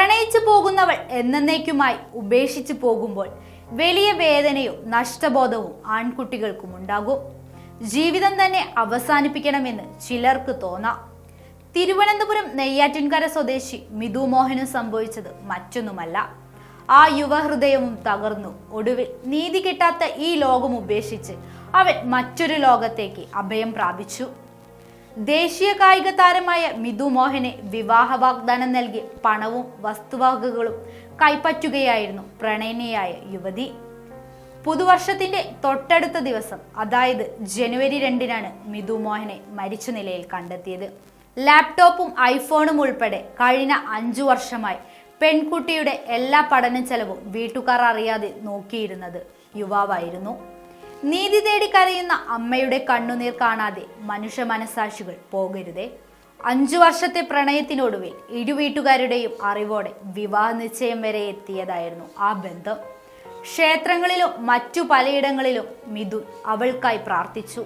പ്രണയിച്ചു പോകുന്നവൾ എന്നേക്കുമായി ഉപേക്ഷിച്ചു പോകുമ്പോൾ വലിയ വേദനയും നഷ്ടബോധവും ആൺകുട്ടികൾക്കും ഉണ്ടാകും. ജീവിതം തന്നെ അവസാനിപ്പിക്കണമെന്ന് ചിലർക്ക് തോന്നാം. തിരുവനന്തപുരം നെയ്യാറ്റിൻകര സ്വദേശി മിഥു മോഹനും സംഭവിച്ചത് മറ്റൊന്നുമല്ല. ആ യുവഹൃദയവും തകർന്നു. ഒടുവിൽ നീതി കിട്ടാത്ത ഈ ലോകം ഉപേക്ഷിച്ച് അവൻ മറ്റൊരു ലോകത്തേക്ക് അഭയം പ്രാപിച്ചു. ദേശീയ കായിക താരമായ മിഥു മോഹനെ വിവാഹ വാഗ്ദാനം നൽകി പണവും വസ്തുവകകളും കൈപ്പറ്റുകയായിരുന്നു പ്രണയിനിയായ യുവതി. പുതുവർഷത്തിന്റെ തൊട്ടടുത്ത ദിവസം, അതായത് ജനുവരി 2-നാണ് മിഥു മോഹനെ മരിച്ച നിലയിൽ കണ്ടെത്തിയത്. ലാപ്ടോപ്പും ഐഫോണും ഉൾപ്പെടെ കഴിഞ്ഞ 5 വർഷമായി പെൺകുട്ടിയുടെ എല്ലാ പഠന ചെലവും വീട്ടുകാർ അറിയാതെ നോക്കിയിരുന്നത് യുവാവായിരുന്നു. നീതി തേടി കരയുന്ന അമ്മയുടെ കണ്ണുനീർ കാണാതെ മനുഷ്യ മനസാക്ഷികൾ പോകരുതേ. 5 വർഷത്തെ പ്രണയത്തിനൊടുവിൽ ഇരു വീട്ടുകാരുടെയും അറിവോടെ വിവാഹ നിശ്ചയം വരെ എത്തിയതായിരുന്നു ആ ബന്ധം. ക്ഷേത്രങ്ങളിലും മറ്റു പലയിടങ്ങളിലും മിഥുൻ അവൾക്കായി പ്രാർത്ഥിച്ചു.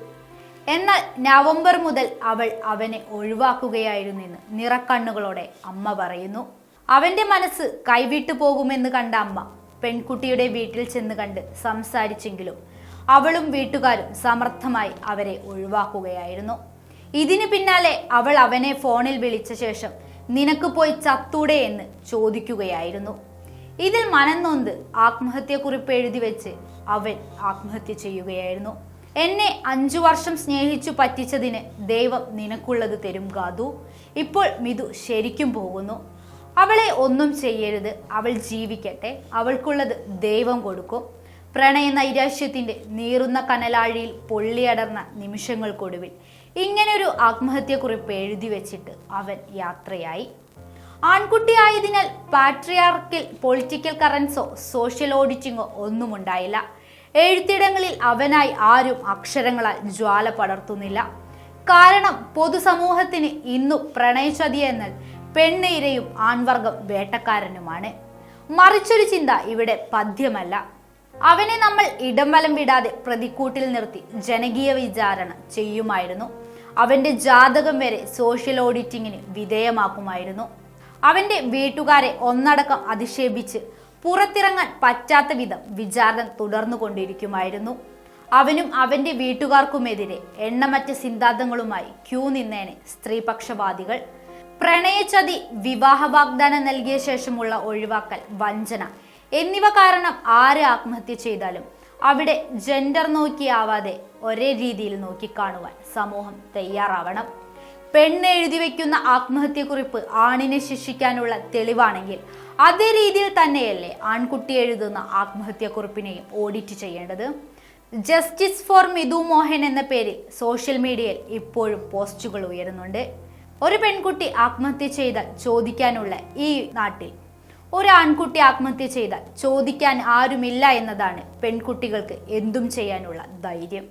എന്നാൽ നവംബർ മുതൽ അവൾ അവനെ ഒഴിവാക്കുകയായിരുന്നെന്ന് നിറക്കണ്ണുകളോടെ അമ്മ പറയുന്നു. അവന്റെ മനസ്സ് കൈവിട്ടു പോകുമെന്ന് കണ്ട അമ്മ പെൺകുട്ടിയുടെ വീട്ടിൽ ചെന്ന് കണ്ട് സംസാരിച്ചെങ്കിലും അവളും വീട്ടുകാരും സമർത്ഥമായി അവരെ ഒഴിവാക്കുകയായിരുന്നു. ഇതിനു പിന്നാലെ അവൾ അവനെ ഫോണിൽ വിളിച്ച ശേഷം നിനക്ക് പോയി ചത്തൂടെ എന്ന് ചോദിക്കുകയായിരുന്നു. ഇതിൽ മനംനൊന്ത് ആത്മഹത്യക്കുറിപ്പ് എഴുതി വെച്ച് അവൻ ആത്മഹത്യ ചെയ്യുകയായിരുന്നു. എന്നെ 5 വർഷം സ്നേഹിച്ചു പറ്റിച്ചതിന് ദൈവം നിനക്കുള്ളത് തരും ഗാദു. ഇപ്പോൾ മിഥു ശരിക്കും പോകുന്നു. അവളെ ഒന്നും ചെയ്യരുത്. അവൾ ജീവിക്കട്ടെ. അവൾക്കുള്ളത് ദൈവം കൊടുക്കും. പ്രണയ നൈരാശ്യത്തിന്റെ നീറുന്ന കനലാഴിയിൽ പൊള്ളിയടർന്ന നിമിഷങ്ങൾക്കൊടുവിൽ ഇങ്ങനൊരു ആത്മഹത്യക്കുറിപ്പ് എഴുതി വെച്ചിട്ട് അവൻ യാത്രയായി. ആൺകുട്ടിയായതിനാൽ പാട്രിയാർക്കിൽ പൊളിറ്റിക്കൽ കറൻസോ സോഷ്യൽ ഓഡിറ്റിങ്ങോ ഒന്നും ഉണ്ടായില്ല. എഴുത്തിടങ്ങളിൽ അവനായി ആരും അക്ഷരങ്ങളാൽ ജ്വാല പടർത്തുന്നില്ല. കാരണം പൊതുസമൂഹത്തിന് ഇന്നു പ്രണയചതി എന്നാൽ പെണ്ണിരയും ആൺവർഗം വേട്ടക്കാരനുമാണ്. മറിച്ചൊരു ചിന്ത ഇവിടെ പഥ്യമല്ല. അവനെ നമ്മൾ ഇടം വലം വിടാതെ പ്രതിക്കൂട്ടിൽ നിർത്തി ജനകീയ വിചാരണ ചെയ്യുമായിരുന്നു. അവന്റെ ജാതകം വരെ സോഷ്യൽ ഓഡിറ്റിങ്ങിന് വിധേയമാക്കുമായിരുന്നു. അവന്റെ വീട്ടുകാരെ ഒന്നടക്കം അധിക്ഷേപിച്ച് പുറത്തിറങ്ങാൻ പറ്റാത്ത വിധം വിചാരണ തുടർന്നു കൊണ്ടിരിക്കുമായിരുന്നു. അവനും അവന്റെ വീട്ടുകാർക്കുമെതിരെ എണ്ണമറ്റ സിദ്ധാന്തങ്ങളുമായി ക്യൂ നിന്നേനെ സ്ത്രീപക്ഷവാദികൾ. പ്രണയചതി, വിവാഹ വാഗ്ദാനം നൽകിയ ശേഷമുള്ള ഒഴിവാക്കൽ, വഞ്ചന എന്നിവ കാരണം ആര് ആത്മഹത്യ ചെയ്താലും അവിടെ ജെൻഡർ നോക്കിയാവാതെ ഒരേ രീതിയിൽ നോക്കിക്കാണുവാൻ സമൂഹം തയ്യാറാവണം. പെണ്ണ് എഴുതി വയ്ക്കുന്ന ആത്മഹത്യക്കുറിപ്പ് ആണിനെ ശിക്ഷിക്കാനുള്ള തെളിവാണെങ്കിൽ അതേ രീതിയിൽ തന്നെയല്ലേ ആൺകുട്ടി എഴുതുന്ന ആത്മഹത്യക്കുറിപ്പിനെയും ഓഡിറ്റ് ചെയ്യേണ്ടത്? ജസ്റ്റിസ് ഫോർ മിഥു മോഹൻ എന്ന പേരിൽ സോഷ്യൽ മീഡിയയിൽ ഇപ്പോഴും പോസ്റ്റുകൾ ഉയരുന്നുണ്ട്. ഒരു പെൺകുട്ടി ആത്മഹത്യ ചെയ്താൽ ചോദിക്കാനുള്ള ഈ നാട്ടിൽ ഒരു ആൺകുട്ടി ആത്മഹത്യ ചെയ്താൽ ചോദിക്കാൻ ആരുമില്ല എന്നതാണ് പെൺകുട്ടികൾക്ക് എന്തും ചെയ്യാനുള്ള ധൈര്യം.